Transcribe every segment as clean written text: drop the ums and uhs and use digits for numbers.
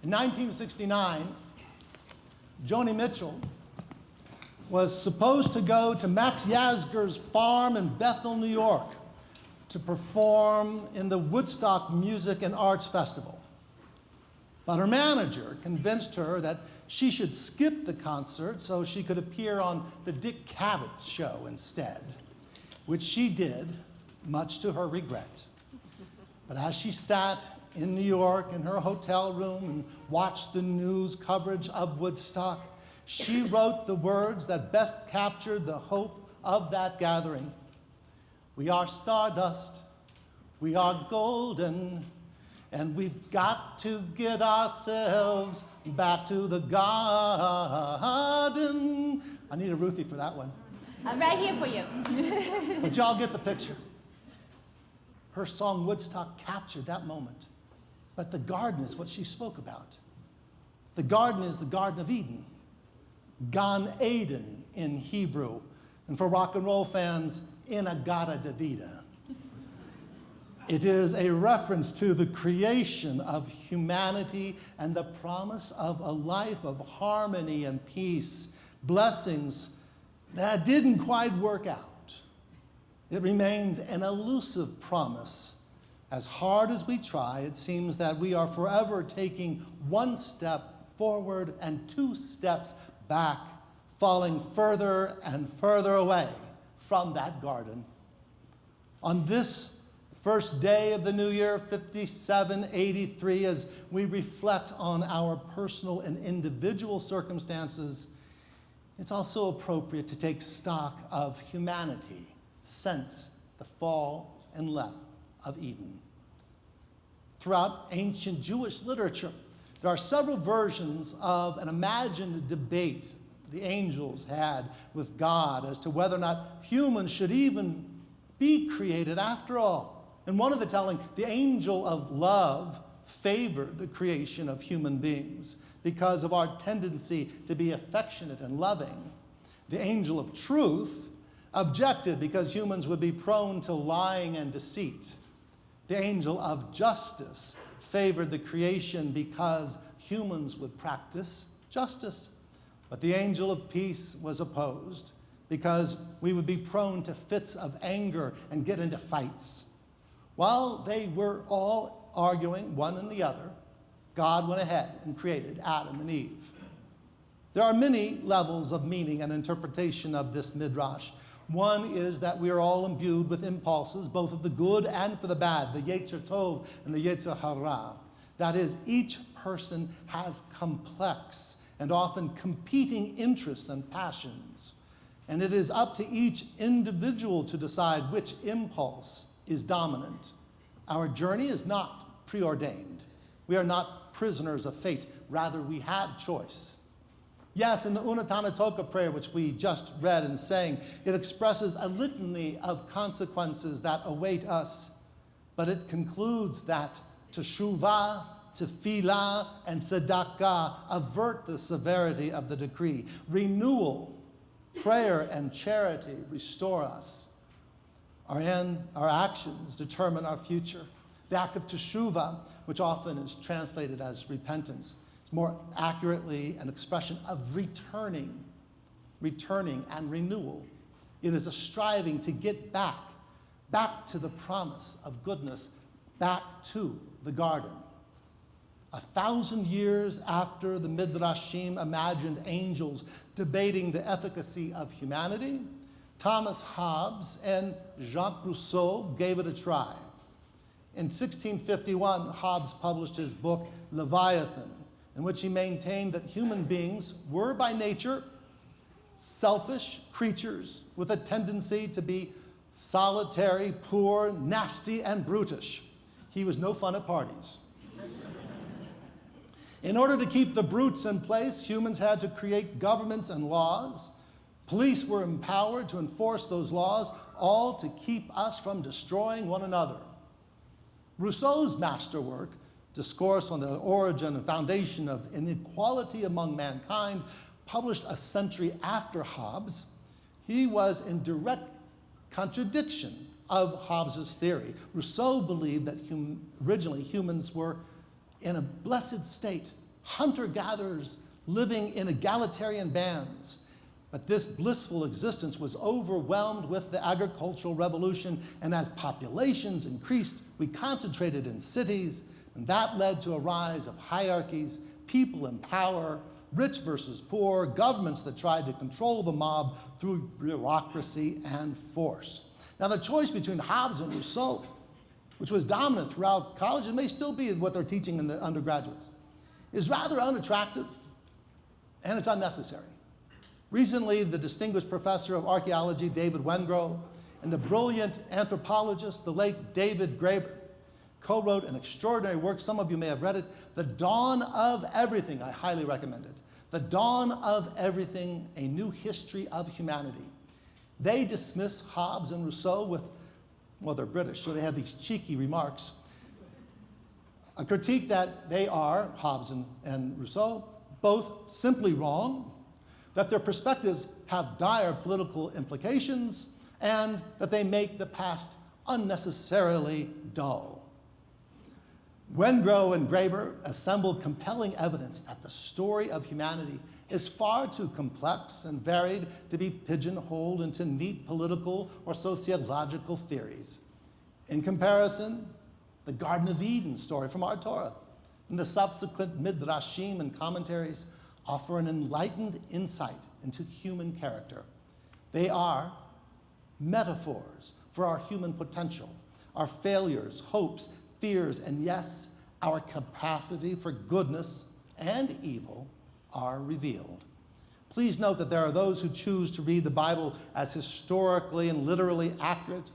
In 1969, Joni Mitchell was supposed to go to Max Yasgur's farm in Bethel, New York, to perform in the Woodstock Music and Arts Festival. But her manager convinced her that she should skip the concert so she could appear on the Dick Cavett show instead, which she did, much to her regret. But as she sat in New York in her hotel room and watched the news coverage of Woodstock, she wrote the words that best captured the hope of that gathering. We are stardust, we are golden, and we've got to get ourselves back to the garden. I need a Ruthie for that one. I'm right here for you. But y'all get the picture. Her song Woodstock captured that moment. But the garden is what she spoke about. The garden is the Garden of Eden. Gan Eden in Hebrew. And for rock and roll fans, Inagata Davida. It is a reference to the creation of humanity and the promise of a life of harmony and peace, blessings that didn't quite work out. It remains an elusive promise. As hard as we try, it seems that we are forever taking one step forward and two steps back, falling further and further away from that garden. On this first day of the new year, 5783, as we reflect on our personal and individual circumstances, it's also appropriate to take stock of humanity since the fall and left of Eden. Throughout ancient Jewish literature, there are several versions of an imagined debate the angels had with God as to whether or not humans should even be created after all. In one of the telling, the angel of love favored the creation of human beings because of our tendency to be affectionate and loving. The angel of truth objected because humans would be prone to lying and deceit. The angel of justice favored the creation because humans would practice justice. But the angel of peace was opposed because we would be prone to fits of anger and get into fights. While they were all arguing, one and the other, God went ahead and created Adam and Eve. There are many levels of meaning and interpretation of this midrash. One is that we are all imbued with impulses, both of the good and for the bad, the Yetzer Tov and the Yetzer Hara. That is, each person has complex and often competing interests and passions. And it is up to each individual to decide which impulse is dominant. Our journey is not preordained. We are not prisoners of fate. Rather, we have choice. Yes, in the Unatana Toka prayer, which we just read and sang, it expresses a litany of consequences that await us, but it concludes that teshuvah, tefillah, and tzedakah avert the severity of the decree. Renewal, prayer, and charity restore us. Our actions determine our future. The act of teshuvah, which often is translated as repentance, is more accurately an expression of returning and renewal. It is a striving to get back to the promise of goodness, back to the garden. 1,000 years after the Midrashim imagined angels debating the efficacy of humanity, Thomas Hobbes and Jacques Rousseau gave it a try. In 1651, Hobbes published his book, Leviathan, in which he maintained that human beings were by nature selfish creatures with a tendency to be solitary, poor, nasty, and brutish. He was no fun at parties. In order to keep the brutes in place, humans had to create governments and laws. Police were empowered to enforce those laws, all to keep us from destroying one another. Rousseau's masterwork, Discourse on the Origin and Foundation of Inequality Among Mankind, published a century after Hobbes, he was in direct contradiction of Hobbes's theory. Rousseau believed that originally humans were in a blessed state, hunter-gatherers living in egalitarian bands. But this blissful existence was overwhelmed with the agricultural revolution, and as populations increased, we concentrated in cities, and that led to a rise of hierarchies, people in power, rich versus poor, governments that tried to control the mob through bureaucracy and force. Now, the choice between Hobbes and Rousseau, which was dominant throughout college and may still be what they're teaching in the undergraduates, is rather unattractive, and it's unnecessary. Recently, the distinguished professor of archaeology, David Wengrow, and the brilliant anthropologist, the late David Graeber, co-wrote an extraordinary work. Some of you may have read it, The Dawn of Everything. I highly recommend it. The Dawn of Everything, A New History of Humanity. They dismiss Hobbes and Rousseau with, well, they're British, so they have these cheeky remarks. A critique that they are, Hobbes and Rousseau, both simply wrong, that their perspectives have dire political implications, and that they make the past unnecessarily dull. Wengrow and Graeber assembled compelling evidence that the story of humanity is far too complex and varied to be pigeonholed into neat political or sociological theories. In comparison, the Garden of Eden story from our Torah and the subsequent midrashim and commentaries offer an enlightened insight into human character. They are metaphors for our human potential, our failures, hopes, fears, and yes, our capacity for goodness and evil are revealed. Please note that there are those who choose to read the Bible as historically and literally accurate,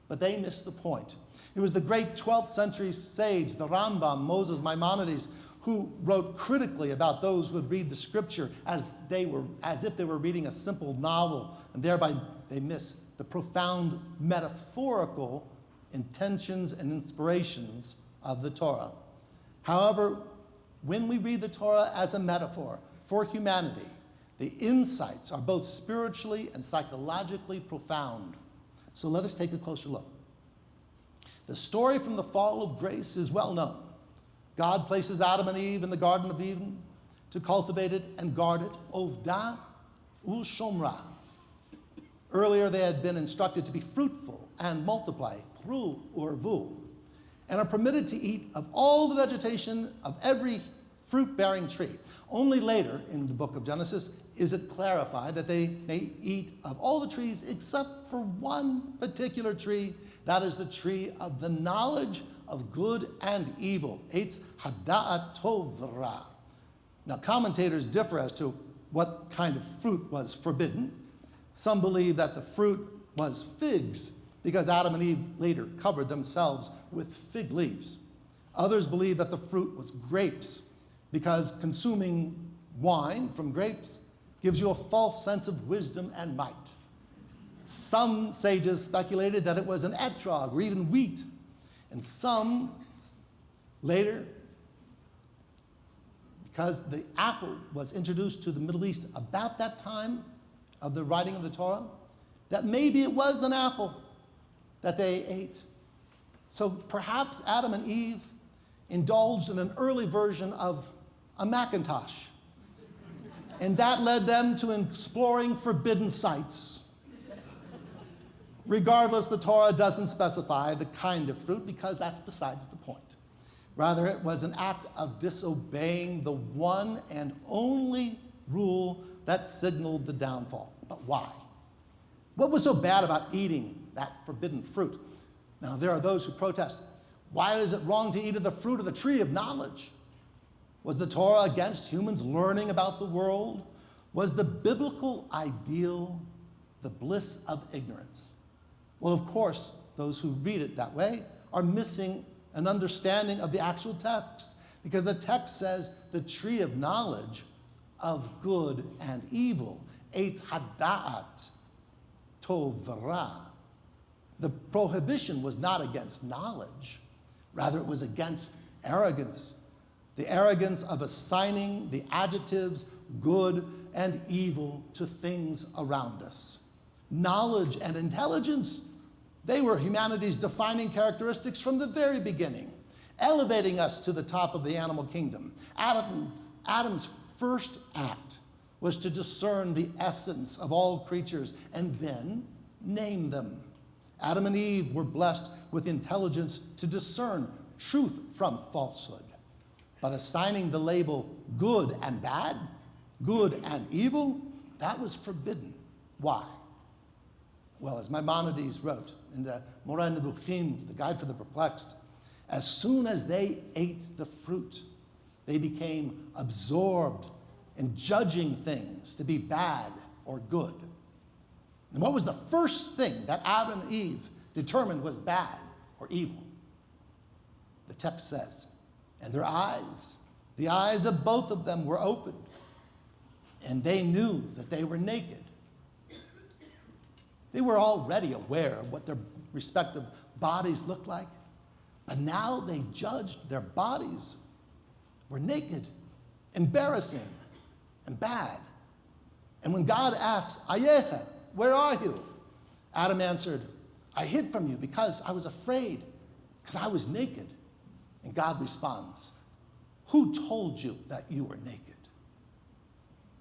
but they miss the point. It was the great 12th century sage, the Rambam, Moses Maimonides, who wrote critically about those who would read the scripture as if they were reading a simple novel, and thereby they miss the profound metaphorical intentions and inspirations of the Torah. However, when we read the Torah as a metaphor for humanity, the insights are both spiritually and psychologically profound. So let us take a closer look. The story from the fall of grace is well known. God places Adam and Eve in the Garden of Eden to cultivate it and guard it, Ovda ul Shomra. Earlier, they had been instructed to be fruitful and multiply, pru urvu, and are permitted to eat of all the vegetation of every fruit-bearing tree. Only later in the book of Genesis is it clarified that they may eat of all the trees except for one particular tree, that is the tree of the knowledge of good and evil, Eitz Hada'at Tov Ra. Now, commentators differ as to what kind of fruit was forbidden. Some believe that the fruit was figs, because Adam and Eve later covered themselves with fig leaves. Others believe that the fruit was grapes, because consuming wine from grapes gives you a false sense of wisdom and might. Some sages speculated that it was an etrog or even wheat, and some later, because the apple was introduced to the Middle East about that time of the writing of the Torah, that maybe it was an apple that they ate. So perhaps Adam and Eve indulged in an early version of a Macintosh, and that led them to exploring forbidden sites. Regardless, the Torah doesn't specify the kind of fruit, because that's besides the point. Rather, it was an act of disobeying the one and only rule that signaled the downfall. But why? What was so bad about eating that forbidden fruit? Now, there are those who protest. Why is it wrong to eat of the fruit of the tree of knowledge? Was the Torah against humans learning about the world? Was the biblical ideal the bliss of ignorance? Well, of course, those who read it that way are missing an understanding of the actual text, because the text says the tree of knowledge of good and evil, Eitz Hada'at Tov Ra. The prohibition was not against knowledge. Rather, it was against arrogance, the arrogance of assigning the adjectives good and evil to things around us. Knowledge and intelligence, they were humanity's defining characteristics from the very beginning. elevating us to the top of the animal kingdom. Adam's first act was to discern the essence of all creatures and then name them. Adam and Eve were blessed with intelligence to discern truth from falsehood. But assigning the label good and bad, good and evil, that was forbidden. Why? Well, as Maimonides wrote in the Moreh Nevuchim, the Guide for the Perplexed, as soon as they ate the fruit, they became absorbed in judging things to be bad or good. And what was the first thing that Adam and Eve determined was bad or evil? The text says, and their eyes, the eyes of both of them were opened, and they knew that they were naked. They were already aware of what their respective bodies looked like, but now they judged their bodies were naked, embarrassing, and bad. And when God asked, Ayeha, where are you? Adam answered, I hid from you because I was afraid, because I was naked. And God responds, who told you that you were naked?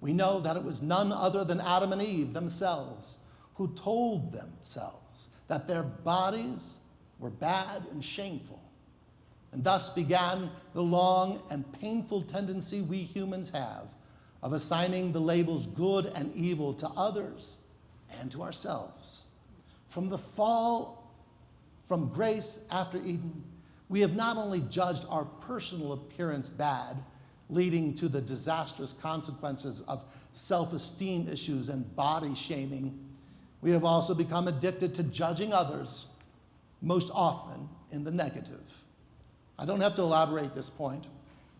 We know that it was none other than Adam and Eve themselves who told themselves that their bodies were bad and shameful. And thus began the long and painful tendency we humans have of assigning the labels good and evil to others and to ourselves. From the fall from grace after Eden, we have not only judged our personal appearance bad, leading to the disastrous consequences of self-esteem issues and body shaming, we have also become addicted to judging others, most often in the negative. I don't have to elaborate this point.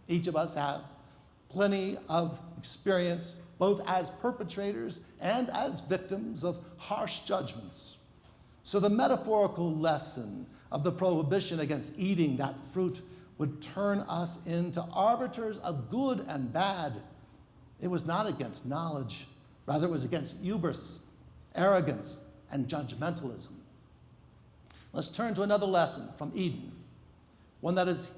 Each of us have plenty of experience, both as perpetrators and as victims of harsh judgments. So the metaphorical lesson of the prohibition against eating that fruit would turn us into arbiters of good and bad. It was not against knowledge, rather it was against hubris, arrogance, and judgmentalism. Let's turn to another lesson from Eden, one that is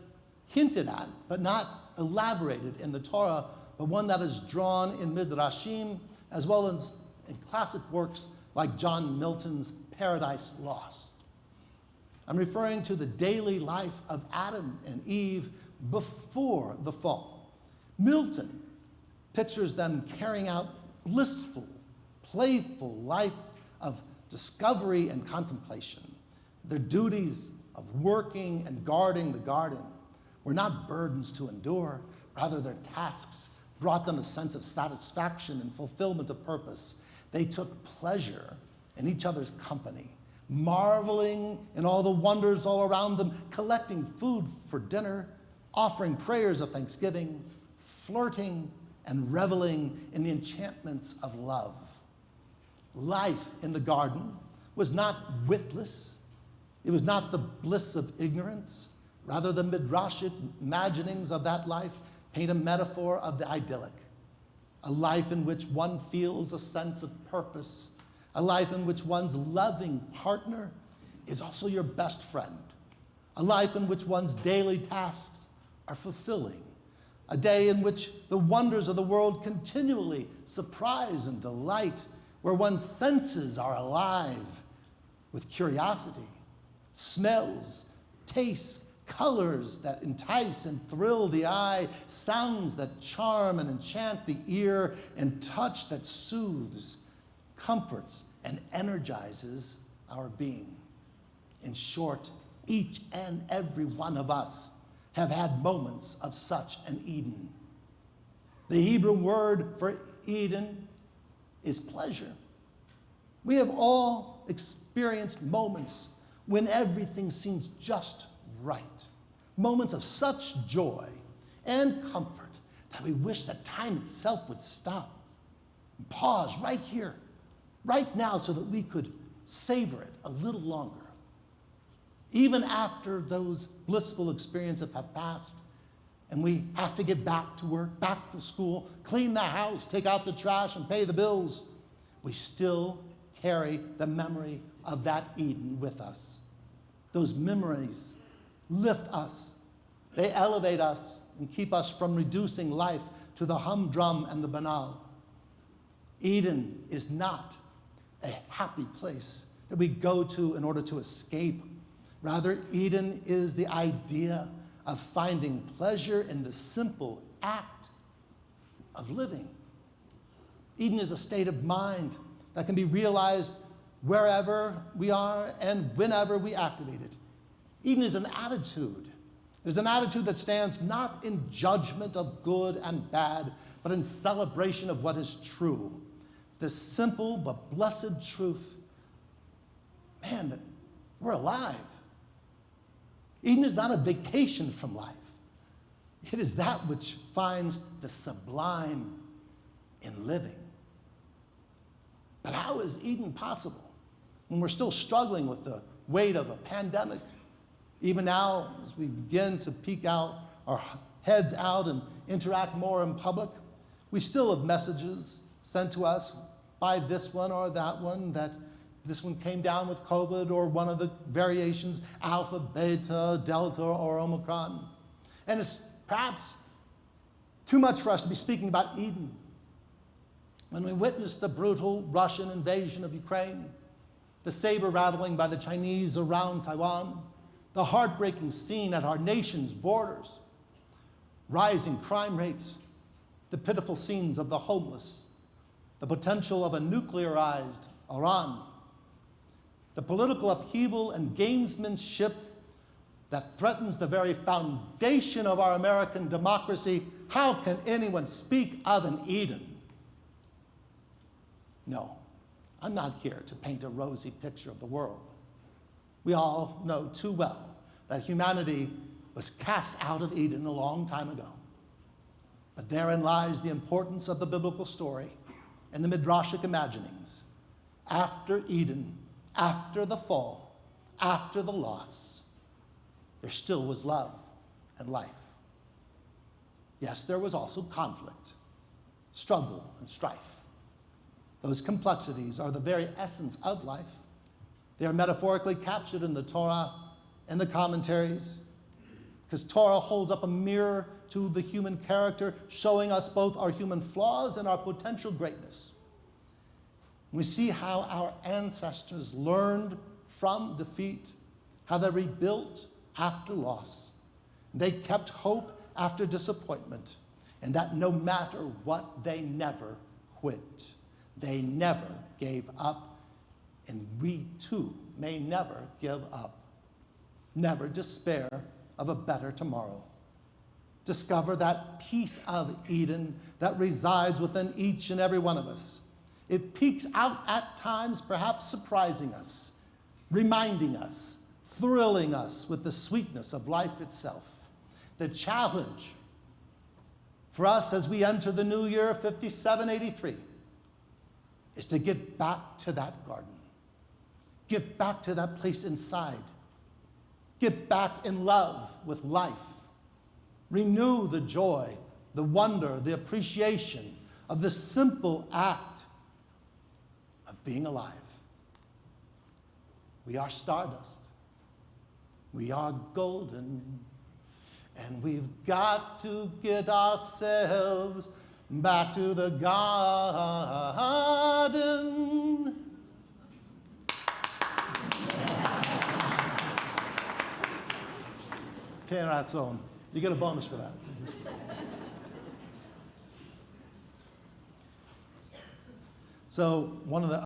hinted at but not elaborated in the Torah, but one that is drawn in Midrashim as well as in classic works like John Milton's Paradise Lost. I'm referring to the daily life of Adam and Eve before the fall. Milton pictures them carrying out blissful, playful life of discovery and contemplation. Their duties of working and guarding the garden were not burdens to endure, rather their tasks brought them a sense of satisfaction and fulfillment of purpose. They took pleasure in each other's company, marveling in all the wonders all around them, collecting food for dinner, offering prayers of thanksgiving, flirting, and reveling in the enchantments of love. Life in the garden was not witless. It was not the bliss of ignorance. Rather, the midrashic imaginings of that life paint a metaphor of the idyllic, a life in which one feels a sense of purpose, a life in which one's loving partner is also your best friend, a life in which one's daily tasks are fulfilling, a day in which the wonders of the world continually surprise and delight, where one's senses are alive with curiosity, smells, tastes, colors that entice and thrill the eye, sounds that charm and enchant the ear, and touch that soothes, comforts, and energizes our being. In short, each and every one of us have had moments of such an Eden. The Hebrew word for Eden is pleasure. We have all experienced moments when everything seems just right. Moments of such joy and comfort that we wish that time itself would stop and pause right here, right now, so that we could savor it a little longer. Even after those blissful experiences have passed and we have to get back to work, back to school, clean the house, take out the trash, and pay the bills, we still carry the memory of that Eden with us. Those memories lift us They elevate us and keep us from reducing life to the humdrum and the banal. Eden is not a happy place that we go to in order to escape. Rather, Eden is the idea of finding pleasure in the simple act of living. Eden is a state of mind that can be realized wherever we are and whenever we activate it. Eden is an attitude. There's an attitude that stands not in judgment of good and bad, but in celebration of what is true. The simple but blessed truth, man, that we're alive. Eden is not a vacation from life. It is that which finds the sublime in living. But how is Eden possible when we're still struggling with the weight of a pandemic? Even now, as we begin to peek out our heads out and interact more in public, we still have messages sent to us by this one or that one, that this one came down with COVID or one of the variations, alpha, beta, delta, or Omicron. And it's perhaps too much for us to be speaking about Eden when we witness the brutal Russian invasion of Ukraine, the saber rattling by the Chinese around Taiwan, the heartbreaking scene at our nation's borders, rising crime rates, the pitiful scenes of the homeless, the potential of a nuclearized Iran, the political upheaval and gamesmanship that threatens the very foundation of our American democracy. How can anyone speak of an Eden? No, I'm not here to paint a rosy picture of the world. We all know too well that humanity was cast out of Eden a long time ago. But therein lies the importance of the biblical story and the midrashic imaginings. After Eden, after the fall, after the loss, there still was love and life. Yes, there was also conflict, struggle, and strife. Those complexities are the very essence of life. They are metaphorically captured in the Torah and the commentaries, because Torah holds up a mirror to the human character, showing us both our human flaws and our potential greatness. We see how our ancestors learned from defeat, how they rebuilt after loss. They kept hope after disappointment, and that no matter what, they never quit. They never gave up, and we too may never give up. Never despair of a better tomorrow. Discover that piece of Eden that resides within each and every one of us. It peeks out at times, perhaps surprising us, reminding us, thrilling us with the sweetness of life itself. The challenge for us as we enter the new year 5783 is to get back to that garden. Get back to that place inside. Get back in love with life. Renew the joy, the wonder, the appreciation of the simple act of being alive. We are stardust. We are golden. And we've got to get ourselves back to the garden. Razón. You get a bonus for that. So one of the